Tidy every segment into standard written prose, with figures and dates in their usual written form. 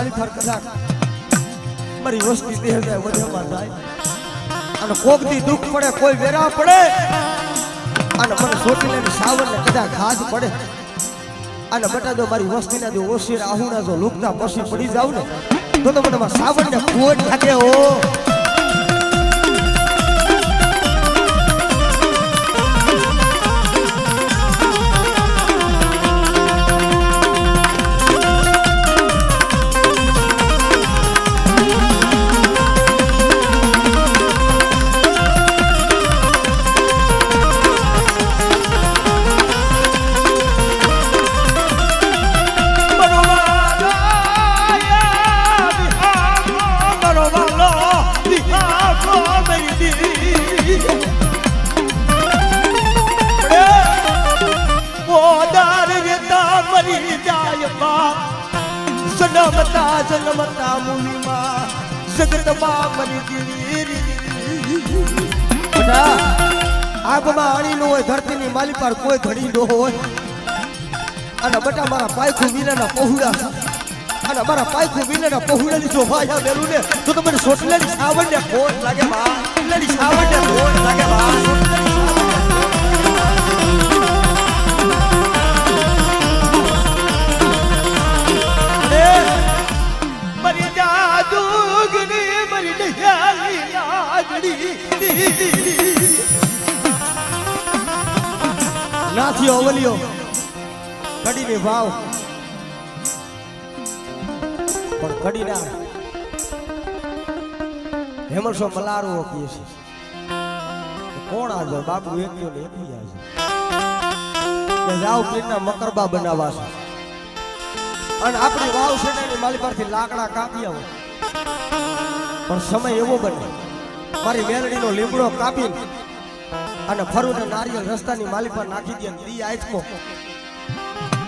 મારી ફર કદાચ મારી વસ્તી દેહ જાય વધેમાં જાય અને કોક દી દુઃખ પડે કોઈ વેરા પડે અને મને સોટીલાની સાવરને કદાચ ઘાજ પડે અને બટા જો મારી વસ્તીના જો ઓશીર આહુના જો લુકતા પછી પડી જાવ ને તો મને સાવરને ખોટ લાગે હો જન્મતા મુનિમાં જગતમાં મરી ગઈ આગમાં આણી નો હોય ધરતીની માલી પર કોઈ ઘડી નો હોય અને બટા મારા પાયખું વિનાના પહોળા અને મારા પાયખું વિનાના પહોળાની જો ભાઈ મેલું ને તો તમને સોટલાની સાવરને ખોટ લાગે બા સોટલાની સાવરને ખોટ લાગે બા નાથી ઓવલિયો કડીને ભાવ પણ કડી ના હેમરસો મલારો કીએ છે કોણ આજો બાપુ એકયો ને એકલી આજો કે જાવ પીરના મકરબા બનાવવા છે અને આપણી વાવ સેનાની માલી પરથી લાકડા કાપી આવો પણ સમય એવો બને મારી વેલડીનો લીમડો કાપી અને ફરુને નારિયેળ રસ્તાની માલી પર નાખી દે દી આઈચકો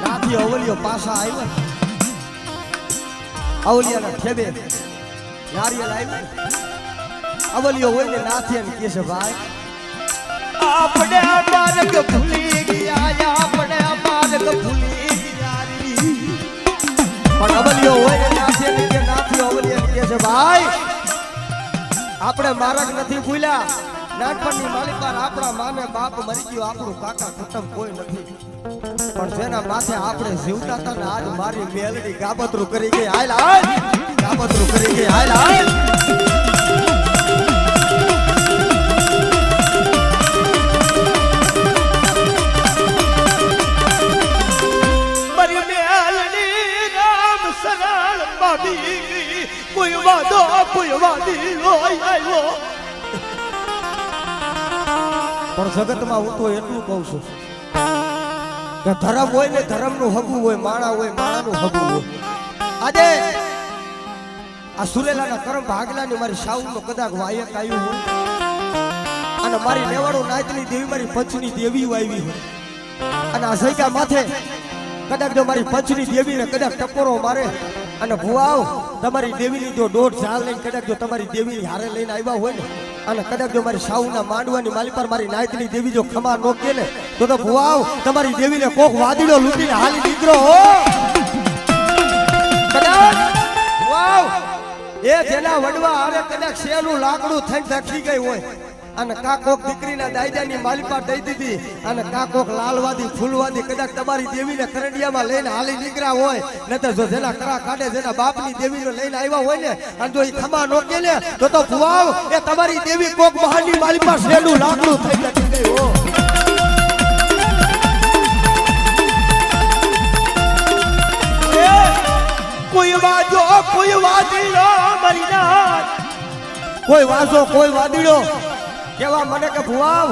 નાથી અવલિયો પાછા આવ્યો અવલિયાના ઠેબે નારિયેળ આવ્યો અવલિયો હોય ને નાથી એમ કહે છે ભાઈ આપણે માર્ગ ભૂલી ગયા આપણે માર્ગ ભૂલી ગયા પણ અવલિયો હોય ને નાથી એમ કે નાથી અવલિયા કહે છે ભાઈ આપણે માર્ગ નથી ભૂલ્યા નાનપણની માલિક પર આપણા માને બાપ મરી ગયો આપણું કાકા કુટુંબ કોઈ નથી પણ જેના માથે આપણે જીવતા હતા ને આજ મારી મેલડી ગાબતરું કરી ગઈ હાલ હાલ ગાબતરું કરી ગઈ હાલ હાલ મારી મેલડી રામ સરાળ બાબી કોઈ વાદો કોઈ વાદી આવ્યો પણ જગતમાં હું તો એટલું કહું છું કે ધર્મ હોય ને ધર્મનું હગું હોય માણા હોય માણાનું હગું હોય આજે આ સુરેલાના કરમ ભાગલાની મારી સાઉનો કદાચ વાયક આવ્યું હોય અને મારી નેવાડો નાયતની દેવી મારી પંચની દેવી આવી હોય અને આ સૈકા માથે કદાચ જો મારી પંચની દેવીને કદાચ ટકોરો મારે અને ભુવાઓ તમારી દેવીની જો દોઢ ઝાલ લઈને કદાચ જો તમારી દેવીની હારે લઈને આવ્યા હોય ને અને કદાચ જો મારી સાઉના માંડવાની માલી પર મારી નાયતની દેવી જો ખમા નો કે ને તો ભુવાઓ તમારી દેવીને કોક વાદળો લૂટીને હાલી દીકરો હો કદાચ ભુવાઓ એ જેના વડવા હારે કદાચ શેનું લાકડું થઈને દખી ગઈ હોય અને કા કોક દીકરીના દાયદાની માલી પર દઈ દીધી અને કા કોક લાલવાદી ફૂલવાદી કદાચ તમારી દેવીને કરંડિયામાં લઈને હાલી નીકળ્યા હોય નતર જો જેના કરા કાઢે જેના બાપની દેવીને લઈને આવ્યા હોય ને અને જો એ ખમા નો કે ને તો ભુવાઓ એ તમારી દેવી કોક મહાની માલી પર શેનું લાકડું થઈ દખી ગઈ હો કોઈ વાજો કોઈ વાદીડો મરી ના કોઈ વાજો કોઈ વાદીડો કેવા મને કે ભુવાવ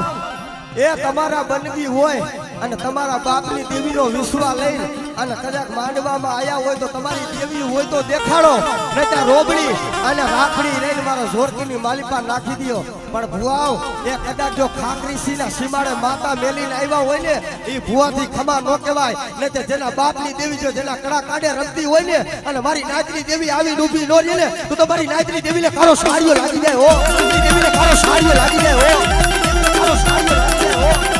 એ તમારા બનગી હોય અને તમારા બાપની દેવીનો વિશ્વા લઈને અને કદાચ માંડવામાં આયા હોય તો તમારી દેવી હોય તો દેખાડો નહીતર રોબડી અને રાખડી લઈને મારા જોરકીની માલી પર નાખી દયો પણ ભુવાવ એ કદાચ જો ખાકરીસીના સીમાડે માતા મેલીને આવ્યા હોય ને એ ભુવાથી ખમા નો કહેવાય નહીતર જેના બાપની દેવી જો જેના કડા કાઢે રમતી હોય ને અને મારી નાચની દેવી આવી ડૂબી નો રહે ને તો મારી નાચની દેવીને કાળો સાડીઓ લાગી જાય હો દેવીને કાળો સાડીઓ લાગી જાય હો કાળો સાડીઓ લાગી જાય હો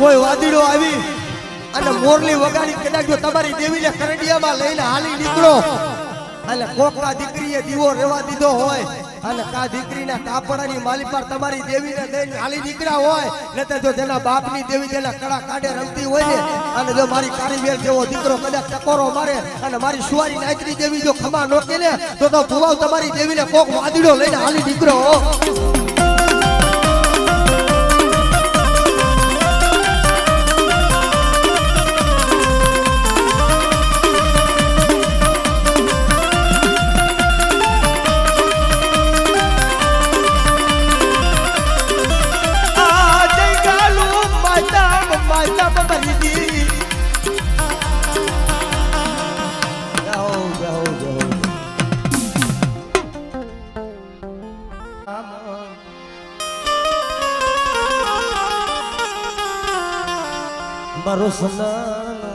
કોઈ વાદીડો આવી અને મોરલી વગાડી કદાચ જો તમારી દેવીને કરડિયામાં લઈને હાલી નીકળો અને કોકના દીકરીએ દીવો રેવા દીધો હોય અને કા દીકરીના કાપડાની માલી પર તમારી દેવીને લઈને હાલી નીકળ્યા હોય નતર જો તેના બાપની દેવી તેના કડા કાઢે રમતી હોય ને અને જો મારી કારીવેર જેવો દીકરો કદાચ ટકોરો મારે અને મારી સુવારી નાચરી દેવી જો ખમા નોકે ને તો ભુવાવ તમારી દેવીને કોક વાદીડો લઈને હાલી નીકળો મારો સનાનો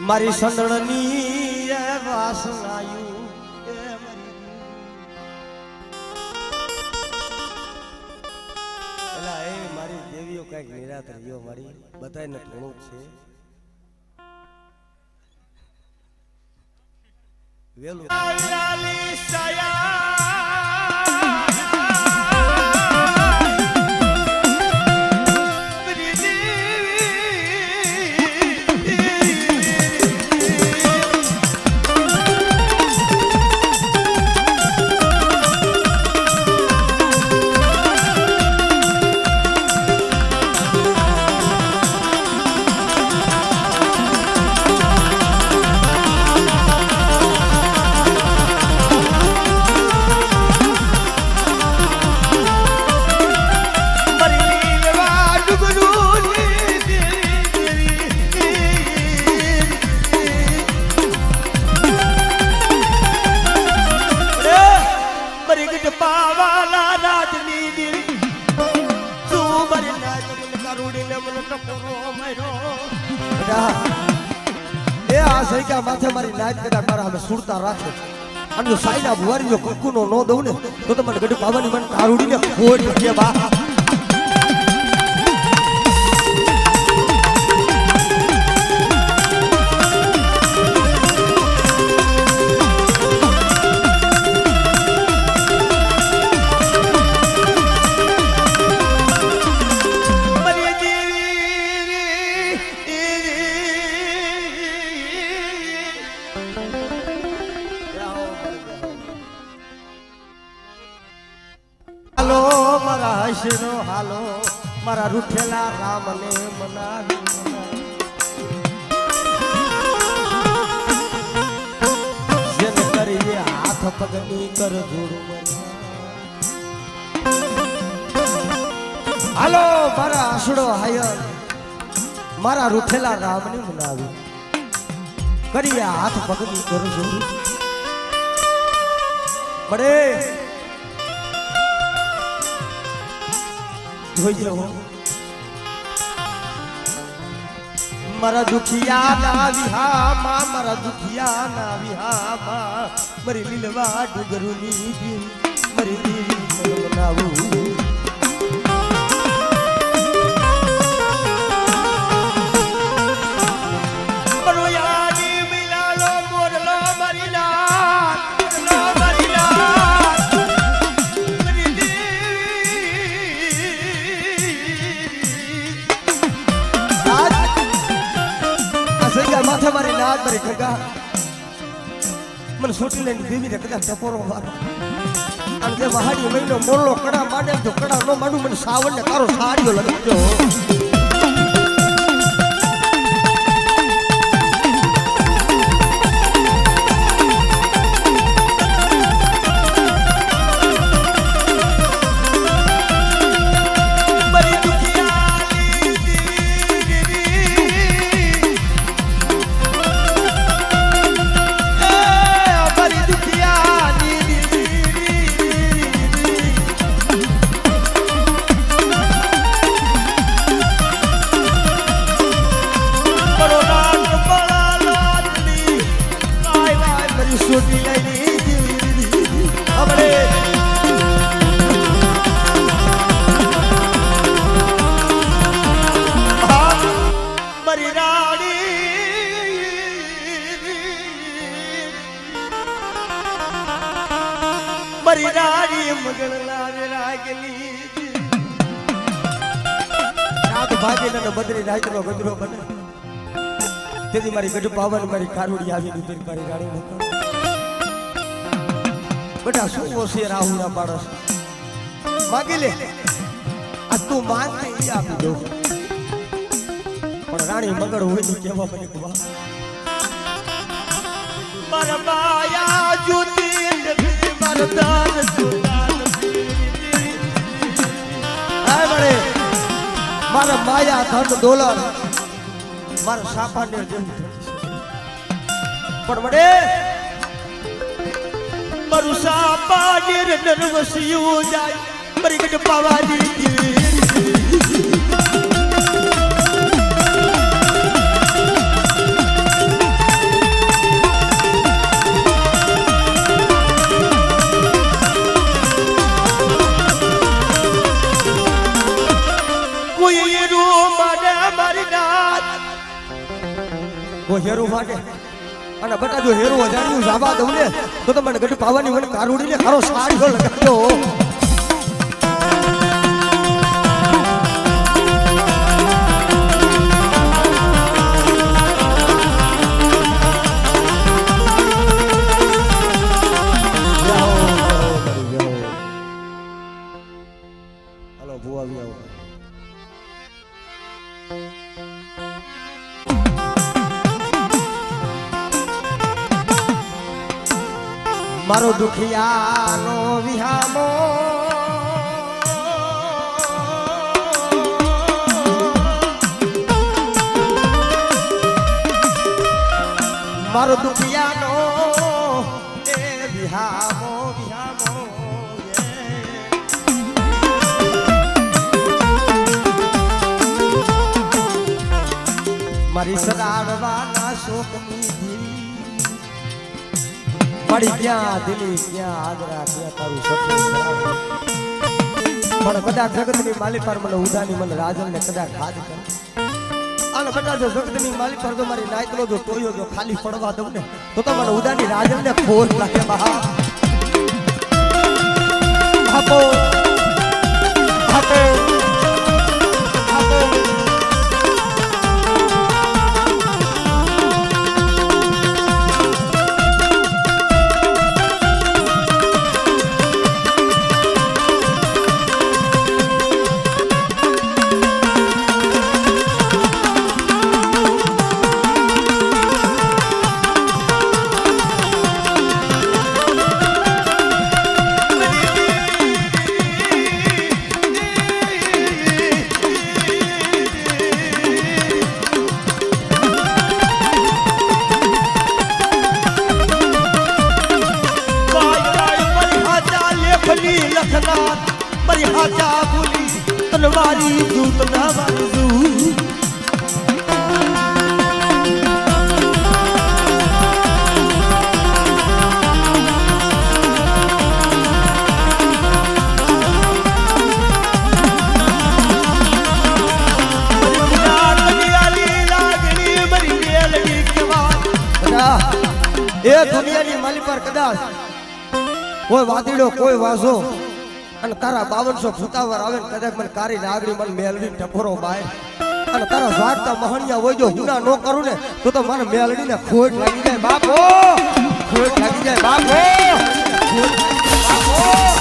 મારી સંદણની વાસનાયું એલા એ મારી દેવીઓ કઈક નિરાત રહ્યો મારી બધાને ઘણું છે વેલું માથે મારી નાચ કદાચ મારા અમે સુરતા રાખે અને જો સાઈના ભુવારી જો કંકુનો નો દઉં ને તો તમને ગઢ પાવાની મને કારુડીને ખોટ કે બા હાલો મારા રૂઠેલા રામને મનાવી જેને કરીએ હાથ પગની કર જોડ હાલો મારા આસડો હાયર મારા રૂઠેલા રામને મનાવી કરીએ હાથ પગની કર જોડ બડે જોઈજો મારા દુખિયા ના વિહામાં મારા દુખિયા ના વિહામાં મરી લીલવા ડુગરુની દિલ મરી દીવી બનાવું મારી નાદ મારી ખગા મને છોટી લઈને દેવીને કદાચ ટપોરો મારો અને જે મહાડી મહિનો મોરલો કડા માંડે તો કડા નો માંડું મને સાવણ ને તારો સાડીઓ લગાવજો છોટી લઈ આપણે મારી રાણી મારી રાણી મગન લાવે રાગલી રાત ભાગીને બદરી રાતનો ગજરો બને તેથી મારી ગઢ પાવન મારી કારુડી આવી નીકળી મારી રાણી મુકા બેટા શું ઓછી રાહુના માણસ માગી લે આ તું માંગ ઈ આપી દઉં પણ રાણી મગર હોય ને કેવા બને કુવા મારા માયા જુતી નથી મારા દાન સુદાન આ બળે મારા માયા ધન દોલત મારા સાપાને જેમ પણ વડે મારું સાપાનેર નરવસિયું જાય મારી ગઢ પાવાની હેરું માટે અને બટા જો હેરું અજાણ્યું જાવા દઉં ને તો મને ગઢ પાવાની મને કારુડીને ખારો સાડીઓ લગાડજો હલો ભુવા આવી આવો મારો દુખિયાનો વિહામો મારો દુખિયાનો એ વિહામો વિહામો મારી સદાડવાના શોકની મારી ક્યાં દિલી ક્યાં આદરા ક્યાં તારું સપનું પણ કદાચ જગતની માલી પર મને ઉદાની મને રાજન ને કદાચ હાથ કરે અને કદાચ જગતની માલી પર તો મારી નાયતનો જો ટોયો જો ખાલી પડવા દઉં ને તો મને ઉદાની રાજન ને ખોટ લાગે બહા આપો આપો આપો મારી હાચા બોલી તલવારી દૂત ના વાજુ એ દુનિયાની માલી પર કદાચ કોઈ વાદળો કોઈ વાસો અને તારા 5200 ફુતાવર આવે ને કદાચ મને કારી નાગડી મને મેલડી ટપરો બાય અને તારા સ્વાર્થતા મહણિયા હોય જો હુના નો કરું ને તો મને મેલડીને ખોટ લાગી જાય બાપો ખોટ લાગી જાય બાપો બાપો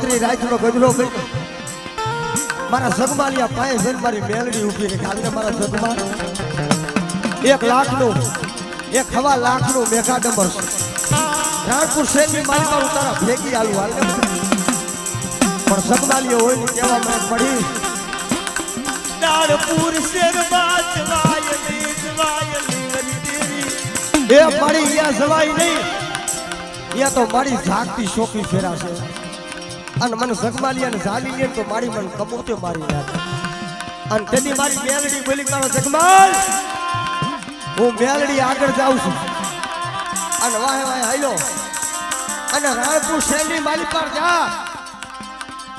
પતરી રાતનો ગજરો કર્યો મારા સગમાલિયા પાયે જઈને મારી મેલડી ઊભી રહી હાલને મારા સગમાં 1 લાખનું 1.25 લાખનું મેઘા ડંબર છે રાણપુર શહેરની મારી પર ઉતારા ભેગી આલુ હાલને પણ સગમાલિયો હોય ને કેવા મને પડી નારપુર શેરમાં જવાય નહીં વરી તેરી એ મારી અહીંયા જવાય નહીં અહીંયા તો મારી જાગતી શોખી ફેરા છે અને મને સગમાલિયાને ઝાલી લે તો મારી મન કમોતે મારી નાખે અને તેની મારી મેલડી બોલી મારો જગમાલ હું મેલડી આગળ જાઉં છું અને વાહે વાહે હાલ્યો અને રાણપુર શહેરની માલી પર જા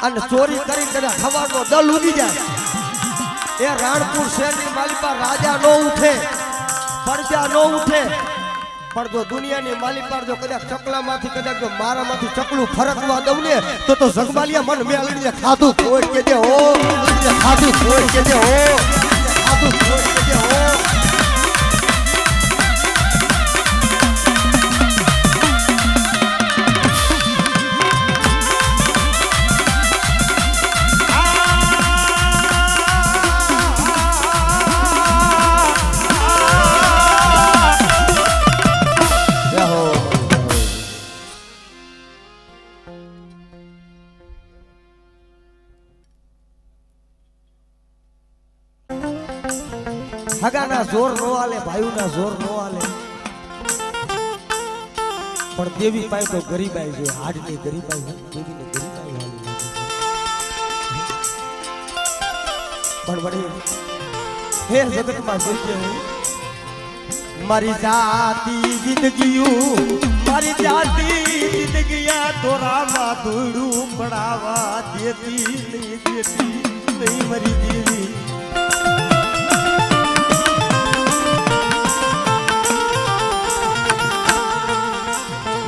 અને ચોરી કરી કદાચ ખવાનો દલ ઉડી જાય એ રાણપુર શહેરની માલી પર રાજા નો ઉઠે પ્રજા નો ઉઠે પણ જો દુનિયાની માલી પર જો કદાચ ચકલામાંથી કદાચ જો મારામાંથી ચકલું ફરકવા દઉં ને તો જગમાલિયા મન મેલડીને ખાધું કોઈ કે દે હો ખાધું કોઈ કે દે હો ખાધું કોઈ કે દે હો હગાના જોર નો આલે ભાઈઓના જોર નો આલે પણ દેવી પાસે તો ગરીબાઈ છે હાડની ગરીબાઈ દેવીને ગરીબાઈ હાલી પણ વળી હે જગતમાં જોઈએ મારી જાતી જિંદગીયું મારી જાતી જિંદગીયા તોરામાં ધૂળું પડાવા દેતી નહીં મરી દેવી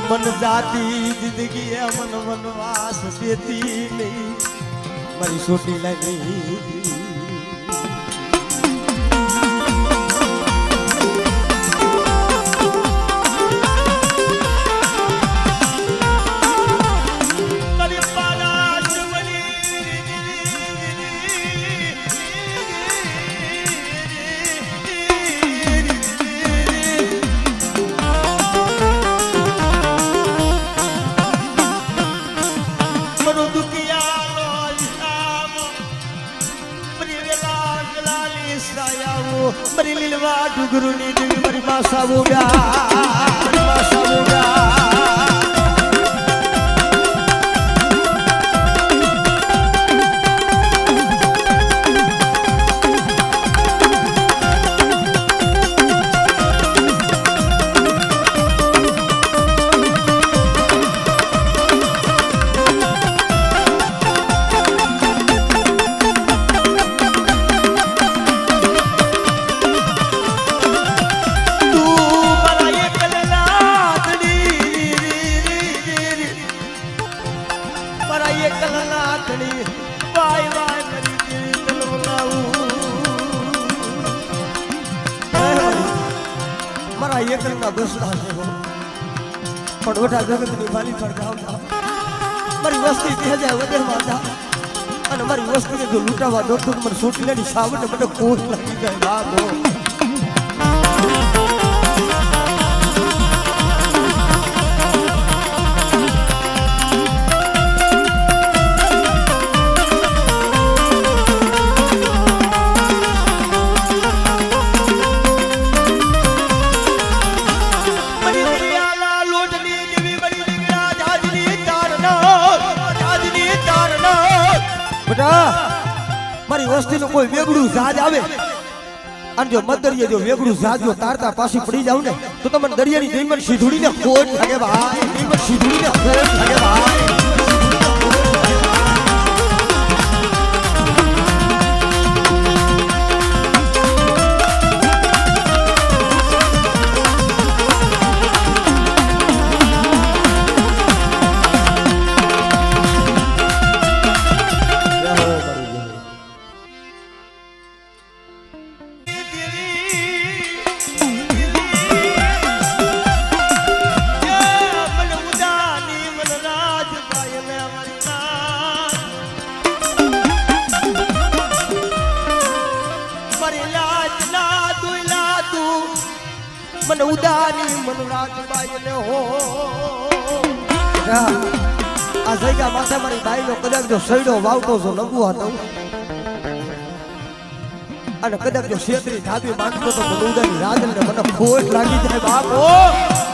मन जाती जिंदगी है मन वनवास देती नहीं मरी छोटी लगी मरी लीलवा डुगरुनी देवी मरी मासा પણ જગતની વાલી પર જાવ મારી વસ્તી તે જાય વધેરમાં જા અને મારી વસ્તીને જો લૂંટાવા દો તો મને સોટીલાની સાવને મને કોટ લાગી જાય બાબો મારી વસ્તીનું કોઈ વેગડું જહાજ આવે અને જો મદરિયે જો વેગડું જહાજ જો તારતા પાછી પડી જાવ ને તો તમને દરિયાની જઈમન સીધુડીને ખોટ લાગે ભાઈ જઈમન સીધુડીને ખોટ લાગે ભાઈ મને ઉદાની મનરાજબાઈ ને હો આ જગ્યા માથે મારી બાઈનો કદાચ જો સૈડો વાવતો જો નગુ હતો અને કદાચ જો શેતરી ધાબી માંગતો તો મને ઉદાની રાજને મને ખોટ લાગી જાય બાપો